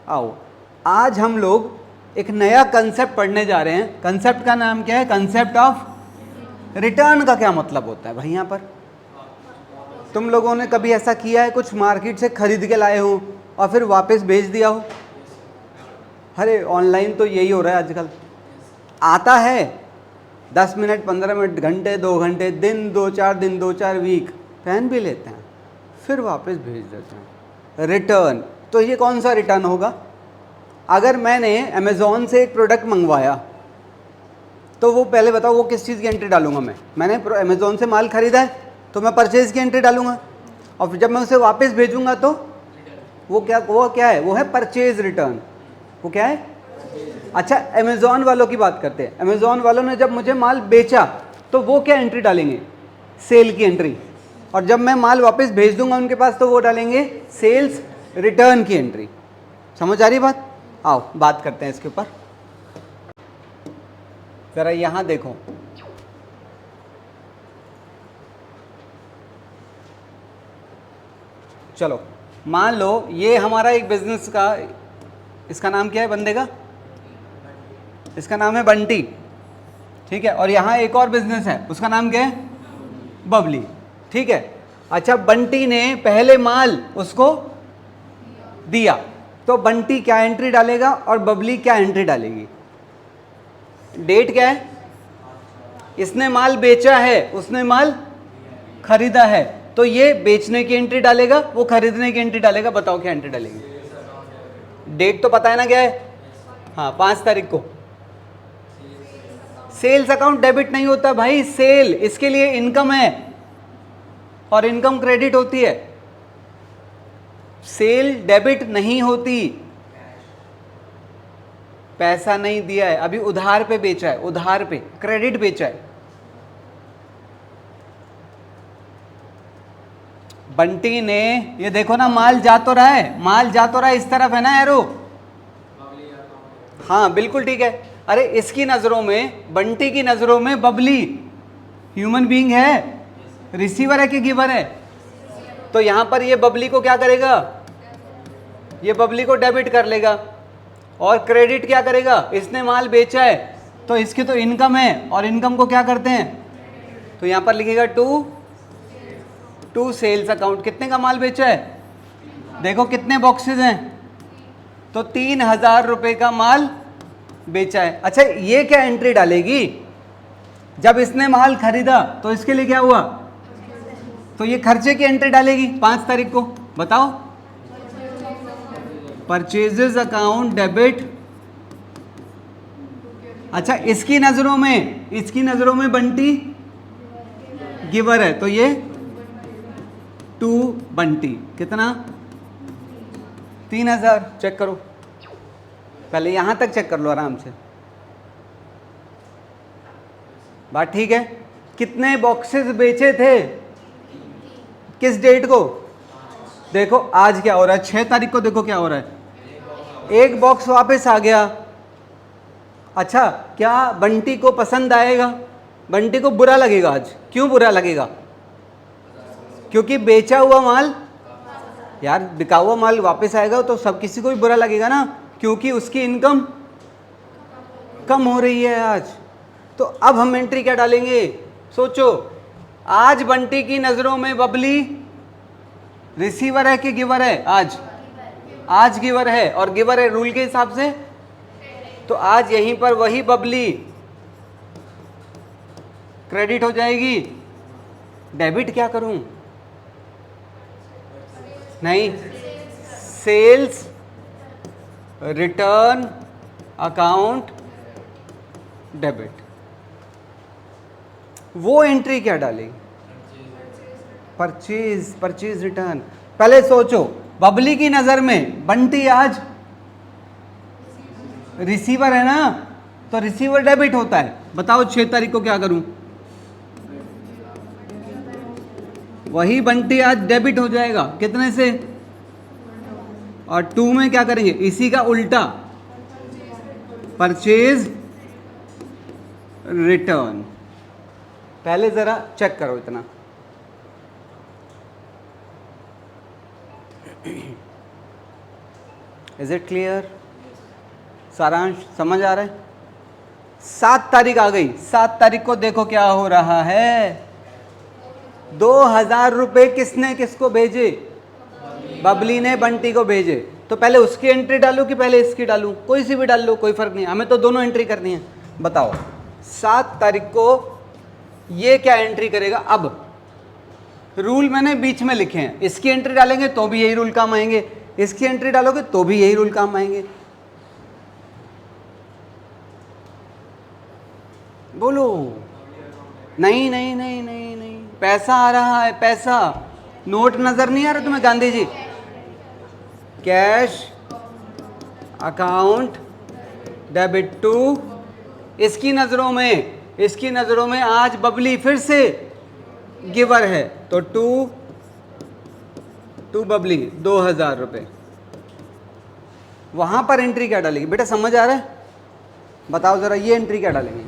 आओ, आज हम लोग एक नया कंसेप्ट पढ़ने जा रहे हैं। कंसेप्ट का नाम क्या है? Concept of return. का क्या मतलब होता है भाई? यहाँ पर तुम लोगों ने कभी ऐसा किया है कुछ मार्केट से खरीद के लाए हो और फिर वापस भेज दिया हो? अरे ऑनलाइन तो यही हो रहा है आजकल। आता है 10 मिनट 15 मिनट घंटे 2 घंटे दिन 2-4 दिन 2-4 वीक पहन भी लेते हैं, फिर वापस भेज देते हैं। रिटर्न। तो ये कौन सा रिटर्न होगा? अगर मैंने अमेज़ॉन से एक प्रोडक्ट मंगवाया तो वो पहले बताओ वो किस चीज़ की एंट्री डालूंगा? मैंने अमेज़ॉन से माल खरीदा है तो मैं परचेज़ की एंट्री डालूंगा, और फिर जब मैं उसे वापस भेजूंगा तो वो क्या है? वो है परचेज़ रिटर्न। वो क्या है? अच्छा, अमेज़ॉन वालों की बात करते हैं। अमेज़ॉन वालों ने जब मुझे माल बेचा तो वो क्या एंट्री डालेंगे? सेल की एंट्री। और जब मैं माल वापस भेज दूंगा उनके पास तो वो डालेंगे सेल्स रिटर्न की एंट्री। समझ आ रही बात? आओ बात करते हैं इसके ऊपर। जरा यहां देखो, चलो मान लो ये हमारा एक बिजनेस का, इसका नाम क्या है बंदे का? इसका नाम है बंटी, ठीक है। और यहाँ एक और बिजनेस है, उसका नाम क्या है? बबली, ठीक है। अच्छा, बंटी ने पहले माल उसको दिया तो बंटी क्या एंट्री डालेगा और बबली क्या एंट्री डालेगी? डेट क्या है? इसने माल बेचा है, उसने माल खरीदा है, तो ये बेचने की एंट्री डालेगा, वो खरीदने की एंट्री डालेगा। बताओ क्या एंट्री डालेगी? डेट तो पता है ना क्या है? हाँ, 5 तारीख को। सेल्स अकाउंट डेबिट नहीं होता भाई, सेल इसके लिए इनकम है और इनकम क्रेडिट होती है, सेल डेबिट नहीं होती। पैसा नहीं दिया है, अभी उधार पे बेचा है, उधार पे क्रेडिट बेचा है। बंटी ने, ये देखो ना, माल जा तो रहा है, माल जा तो रहा है, इस तरफ है ना एरो? हाँ बिल्कुल ठीक है। अरे इसकी नजरों में, बंटी की नजरों में बबली ह्यूमन बीइंग है, रिसीवर है कि गिवर है? तो यहां पर ये बबली को क्या करेगा? ये बबली को डेबिट कर लेगा। और क्रेडिट क्या करेगा? इसने माल बेचा है तो इसकी तो इनकम है, और इनकम को क्या करते हैं? तो यहां पर लिखेगा टू सेल्स अकाउंट। कितने का माल बेचा है? देखो कितने बॉक्सेस हैं, तो 3000 रुपए का माल बेचा है। अच्छा, ये क्या एंट्री डालेगी? जब इसने माल खरीदा तो इसके लिए क्या हुआ? तो ये खर्चे की एंट्री डालेगी 5 तारीख को। बताओ, परचेजेस अकाउंट डेबिट। अच्छा, इसकी नजरों में बंटी गिवर है, तो ये टू बंटी। कितना? 3000। चेक करो, पहले यहां तक चेक कर लो आराम से। बात ठीक है? कितने बॉक्सेस बेचे थे? किस डेट को? देखो आज क्या हो रहा है, 6 तारीख को। देखो क्या हो रहा है, एक बॉक्स वापस आ गया। अच्छा, क्या बंटी को पसंद आएगा? बंटी को बुरा लगेगा आज। क्यों बुरा लगेगा? क्योंकि बेचा हुआ माल, यार बिका हुआ माल वापस आएगा तो सब किसी को भी बुरा लगेगा ना, क्योंकि उसकी इनकम कम हो रही है आज। तो अब हम एंट्री क्या डालेंगे? सोचो, आज बंटी की नजरों में बबली रिसीवर है कि गिवर है? आज गिवर है, और गिवर है रूल के हिसाब से। तो आज यहीं पर वही बबली क्रेडिट हो जाएगी। डेबिट क्या करूं? नहीं, सेल्स रिटर्न अकाउंट डेबिट। वो एंट्री क्या डालेगी? Purchase return. पहले सोचो, बबली की नजर में बंटी आज रिसीवर है ना, तो रिसीवर डेबिट होता है। बताओ 6 तारीख को क्या करूं? वही बंटी आज डेबिट हो जाएगा। कितने से? और 2 में क्या करेंगे? इसी का उल्टा, परचेज रिटर्न। पहले जरा चेक करो इतना। Is it clear? सारांश समझ आ रहा है? 7 तारीख आ गई, 7 तारीख को देखो क्या हो रहा है। 2000 रुपए किसने किसको भेजे? बबली ने बंटी को भेजे। तो पहले उसकी एंट्री डालूं कि पहले इसकी डालूं? कोई सी भी डाल लो, कोई फर्क नहीं, हमें तो दोनों एंट्री करनी है। बताओ 7 तारीख को ये क्या एंट्री करेगा? अब रूल मैंने बीच में लिखे हैं, इसकी एंट्री डालेंगे तो भी यही रूल काम आएंगे, इसकी एंट्री डालोगे तो भी यही रूल काम आएंगे। बोलो। नहीं नहीं नहीं नहीं नहीं, पैसा आ रहा है, पैसा। नोट नजर नहीं आ रहा तुम्हें Gandhi ji? Cash account debit to, इसकी नजरों में आज बबली फिर से गिवर है, तो टू बबली 2000 रुपए। वहां पर एंट्री क्या डालेगी बेटा, समझ आ रहा है? बताओ जरा, ये एंट्री क्या डालेंगे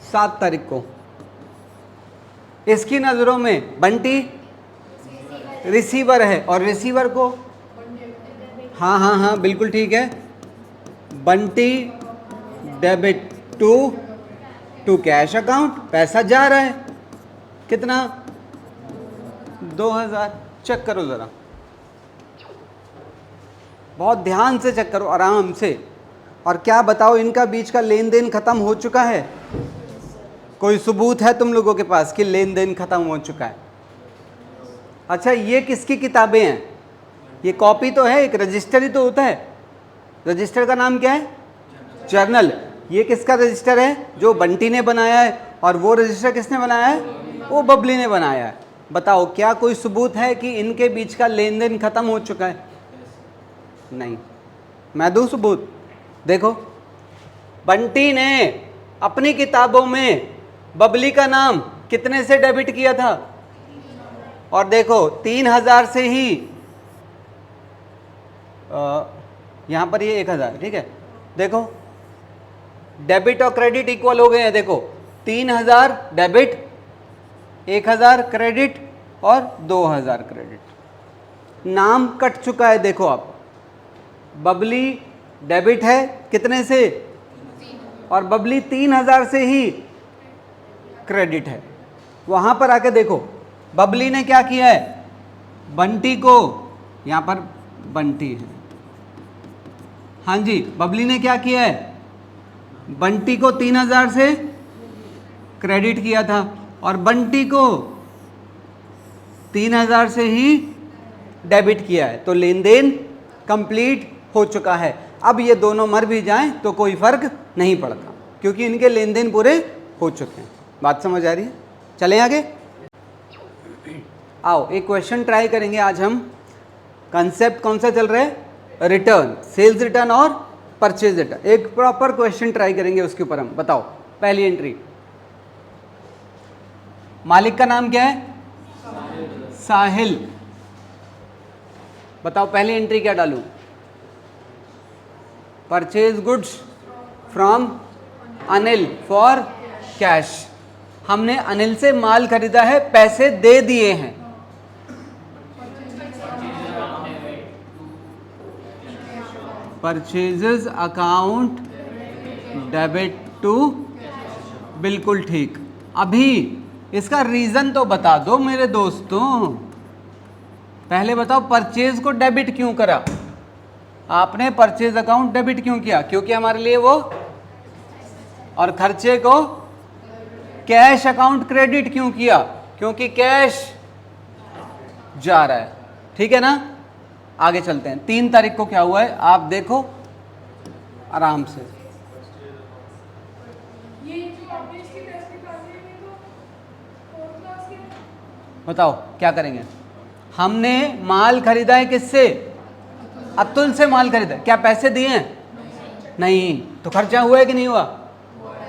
7 तारीख को? इसकी नजरों में बंटी रिसीवर है, और रिसीवर को, हाँ हाँ हाँ बिल्कुल ठीक है, Bunty debit to cash account, पैसा जा रहा है कितना? 2000। चेक करो जरा, बहुत ध्यान से चेक करो, आराम से। और क्या बताओ, इनका बीच का लेन देन खत्म हो चुका है? कोई सबूत है तुम लोगों के पास कि लेन देन खत्म हो चुका है? अच्छा, ये किसकी किताबें हैं? ये कॉपी तो है, एक रजिस्टर ही तो होता है। रजिस्टर का नाम क्या है? जर्नल। ये किसका रजिस्टर है? जो बंटी ने बनाया है। और वो रजिस्टर किसने बनाया है? वो बबली ने बनाया है। बताओ क्या कोई सबूत है कि इनके बीच का लेन देन खत्म हो चुका है? नहीं। मैं दूं सबूत? देखो, बंटी ने अपनी किताबों में बबली का नाम कितने से डेबिट किया था? और देखो 3000 से ही, यहां पर ये 1000, ठीक है। देखो डेबिट और क्रेडिट इक्वल हो गए हैं। देखो 3000 डेबिट, 1000 क्रेडिट और 2000 क्रेडिट। नाम कट चुका है। देखो आप, बबली डेबिट है कितने से? और बबली 3000 से ही क्रेडिट है। वहां पर आके देखो, बबली ने क्या किया है? बंटी को, यहां पर बंटी है, हाँ जी, बबली ने क्या किया है? बंटी को 3000 से क्रेडिट किया था, और बंटी को 3000 से ही डेबिट किया है। तो लेन देन कंप्लीट हो चुका है। अब ये दोनों मर भी जाएं तो कोई फर्क नहीं पड़ता, क्योंकि इनके लेन देन पूरे हो चुके हैं। बात समझ आ रही है? चलें आगे। आओ एक क्वेश्चन ट्राई करेंगे आज हम। कंसेप्ट कौन सा चल रहा है? रिटर्न, सेल्स रिटर्न और परचेज रिटर्न। एक प्रॉपर क्वेश्चन ट्राई करेंगे उसके ऊपर हम। बताओ पहली एंट्री, मालिक का नाम क्या है? साहिल। बताओ पहली एंट्री क्या डालूं? Purchase goods from Anil for cash. हमने अनिल से माल खरीदा है, पैसे दे दिए हैं। परचेजेस अकाउंट डेबिट टू, बिल्कुल ठीक। अभी इसका रीजन तो बता दो मेरे दोस्तों। पहले बताओ परचेज को डेबिट क्यों करा? आपने परचेज अकाउंट डेबिट क्यों किया? क्योंकि हमारे लिए वो, और खर्चे को कैश अकाउंट क्रेडिट क्यों किया? क्योंकि कैश जा रहा है। ठीक है ना? आगे चलते हैं। 3 तारीख को क्या हुआ है आप देखो आराम से। बताओ क्या करेंगे? हमने माल खरीदा है किससे? अतुल से माल खरीदा। क्या पैसे दिए हैं? नहीं। तो खर्चा हुआ है कि नहीं हुआ?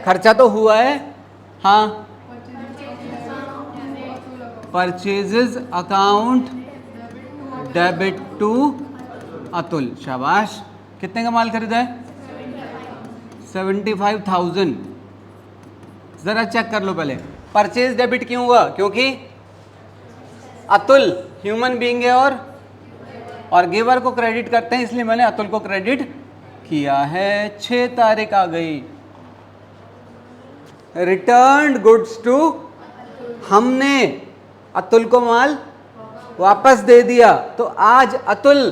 खर्चा तो हुआ है। हाँ, purchases account debit to Atul. शाबाश। कितने का माल खरीदा है? 75,000। जरा चेक कर लो पहले, परचेज डेबिट क्यों हुआ? क्योंकि अतुल ह्यूमन बीइंग है और और गिवर को क्रेडिट करते हैं, इसलिए मैंने अतुल को क्रेडिट किया है। 6 तारीख आ गई। रिटर्न गुड्स टू, हमने अतुल को माल वापस दे दिया, तो आज अतुल,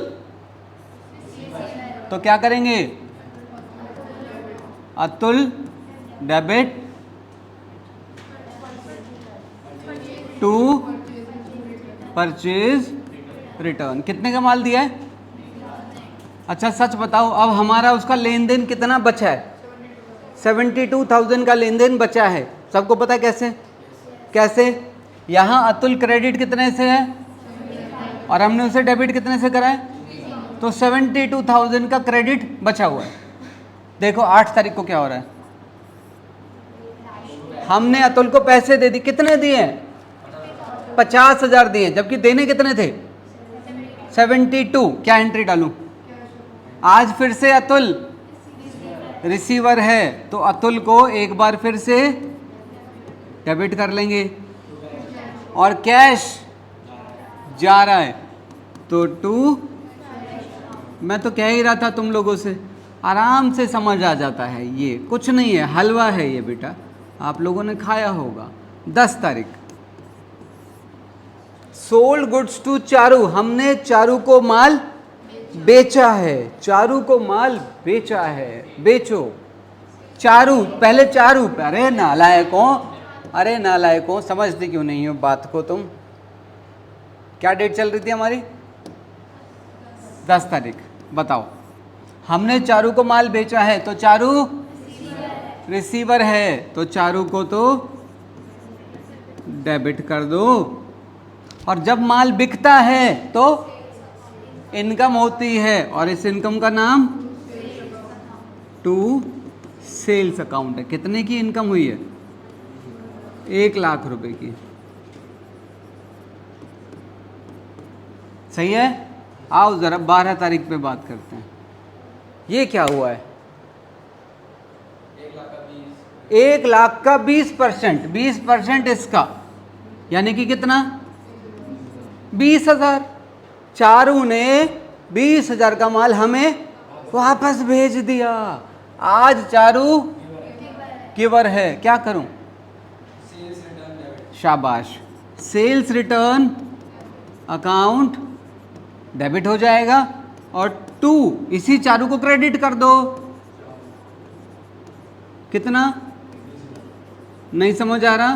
तो क्या करेंगे, Atul debit to purchase return. कितने का माल दिया है? अच्छा सच बताओ, अब हमारा उसका लेन देन कितना बचा है? 72,000 का लेन देन बचा है। सबको पता है कैसे? कैसे? यहाँ अतुल क्रेडिट कितने से है और हमने उसे डेबिट कितने से करा है? तो 72,000 का क्रेडिट बचा हुआ है। देखो 8 तारीख को क्या हो रहा है, हमने अतुल को पैसे दे दिए। कितने दिए? 50,000 दिए, जबकि देने कितने थे? 72। क्या एंट्री डालूं? आज फिर से अतुल रिसीवर है, तो अतुल को एक बार फिर से डेबिट कर लेंगे, और कैश जा रहा है तो टू, मैं तो कह ही रहा था तुम लोगों से, आराम से समझ आ जाता है, ये कुछ नहीं है, हलवा है ये बेटा, आप लोगों ने खाया होगा। 10 तारीख, सोल्ड गुड्स टू चारू, हमने चारू को माल बेचा है। चारू को माल बेचा है, बेचो। चारू, पहले चारू, अरे नालायकों, अरे नालायकों, समझते क्यों नहीं हो बात को तुम? क्या डेट चल रही थी हमारी? 10 तारीख। बताओ, हमने चारू को माल बेचा है, तो चारू रिसीवर है, तो चारू को तो डेबिट कर दो। और जब माल बिकता है तो इनकम होती है, और इस इनकम का नाम टू सेल्स अकाउंट है। कितने की इनकम हुई है? 1 लाख रुपए की। सही है? आओ जरा 12 तारीख पे बात करते हैं। ये क्या हुआ है? 1 लाख का 20%, 20% इसका, यानी कि कितना? 20,000। चारू ने 20,000 का माल हमें वापस भेज दिया। आज चारू गिवर है, क्या करूं? शाबाश, सेल्स रिटर्न अकाउंट डेबिट हो जाएगा, और टू, इसी चारू को क्रेडिट कर दो। कितना? नहीं समझ आ रहा?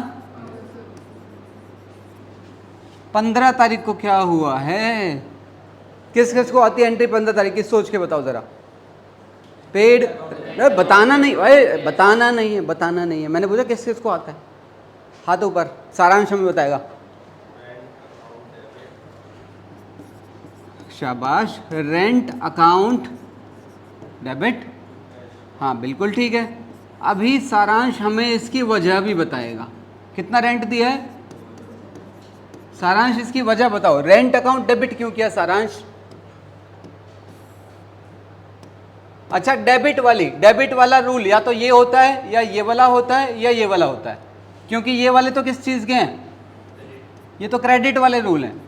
15 तारीख को क्या हुआ है? किस किस को आती है एंट्री 15 तारीख की? सोच के बताओ जरा। पेड, बताना नहीं, अरे बताना नहीं है, बताना नहीं है। मैंने पूछा किस किस को आता है? हाथ ऊपर, सारांश हमें बताएगा। शाबाश, रेंट अकाउंट डेबिट, हाँ बिल्कुल ठीक है। अभी सारांश हमें इसकी वजह भी बताएगा। कितना रेंट दिया है? सारांश इसकी वजह बताओ, रेंट अकाउंट डेबिट क्यों किया सारांश? अच्छा, डेबिट वाली, डेबिट वाला रूल या तो ये होता है, या ये वाला होता है, या ये वाला होता है, क्योंकि ये वाले तो किस चीज़ के हैं? ये तो क्रेडिट वाले रूल हैं।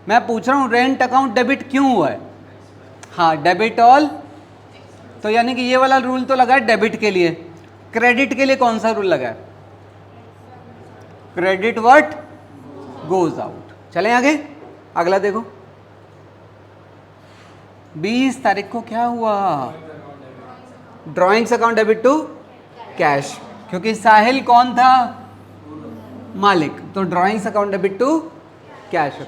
मैं पूछ रहा हूँ रेंट अकाउंट डेबिट क्यों हुआ है? हाँ, डेबिट ऑल, तो यानी कि ये वाला रूल तो लगा है डेबिट के लिए। क्रेडिट के लिए कौन सा रूल लगा है? Credit what goes out. चलें आगे, अगला देखो। 20 तारीख को क्या हुआ? Drawings account debit to cash, क्योंकि साहिल कौन था? मालिक, तो drawings account debit to cash.